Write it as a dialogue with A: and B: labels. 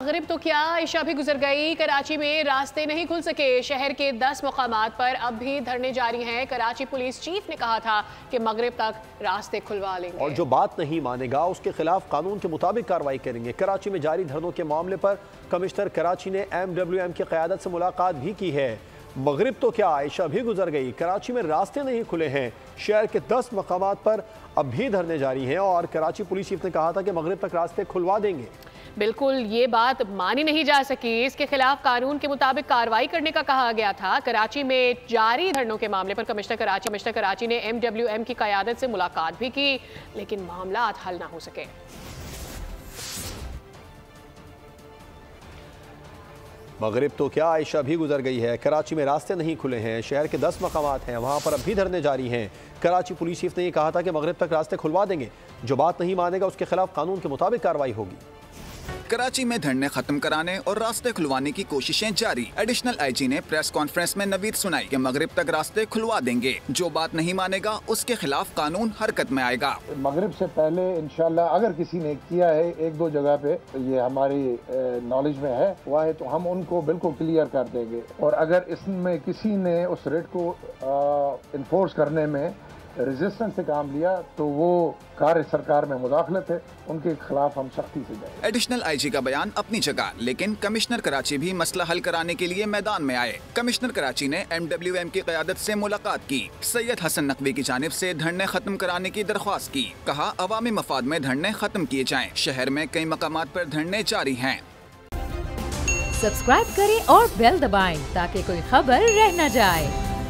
A: मगरिब तो क्या ईशा भी गुजर गई। कराची में रास्ते नहीं खुल सके। शहर के 10 मुकामात पर अब भी धरने जारी हैं। कराची पुलिस चीफ ने कहा था कि मगरिब तक रास्ते खुलवा लेंगे
B: और जो बात नहीं मानेगा उसके खिलाफ कानून के मुताबिक कार्रवाई करेंगे। कराची में जारी धरनों के मामले पर कमिश्नर कराची ने MWM की क़यादत से मुलाकात भी की है। मगरिब तो क्या ईशा भी गुजर गई। कराची में रास्ते नहीं खुले हैं। शहर के 10 मकामात पर अब भी धरने जारी हैं और कराची पुलिस चीफ ने कहा था कि मगरिब तक रास्ते खुलवा देंगे।
A: बिल्कुल ये बात मानी नहीं जा सकी। इसके खिलाफ कानून के मुताबिक कार्रवाई करने का कहा गया था। कराची में जारी धरनों के मामले पर कमिश्नर कराची ने MWM की क़यादत से मुलाकात भी की, लेकिन मामला हल ना हो सके।
B: मगरिब तो क्या ईशा भी गुजर गई है। कराची में रास्ते नहीं खुले हैं। शहर के 10 मकामात हैं, वहाँ पर अब भी धरने जारी हैं। कराची पुलिस चीफ ने यह कहा था कि मगरिब तक रास्ते खुलवा देंगे। जो बात नहीं मानेगा उसके खिलाफ कानून के मुताबिक कार्रवाई होगी।
C: कराची में धरने खत्म कराने और रास्ते खुलवाने की कोशिशें जारी। एडिशनल IG ने प्रेस कॉन्फ्रेंस में नवीद सुनाई कि मगरिब तक रास्ते खुलवा देंगे। जो बात नहीं मानेगा उसके खिलाफ कानून हरकत में आएगा।
D: मगरिब से पहले इंशाल्लाह अगर किसी ने किया है एक दो जगह पे, ये हमारी नॉलेज में है हुआ है, तो हम उनको बिल्कुल क्लियर कर देंगे। और अगर इसमें किसी ने उस रेट को इन्फोर्स करने में रेजिस्टेंस से काम लिया तो वो कार्य सरकार में मुदाखलत है, उनके खिलाफ हम सख्ती से जाएंगे।
C: एडिशनल IG का बयान अपनी जगह, लेकिन कमिश्नर कराची भी मसला हल कराने के लिए मैदान में आए। कमिश्नर कराची ने MWM की क़यादत से मुलाकात की। सैयद हसन नकवी की जानिब से धरने खत्म कराने की दरख्वास्त की। कहा अवामी मफाद में धरने खत्म किए जाएं। शहर में कई मकामात पर धरने जारी हैं।
E: सब्सक्राइब करें और बेल दबाएं ताकि कोई खबर रह न जाए।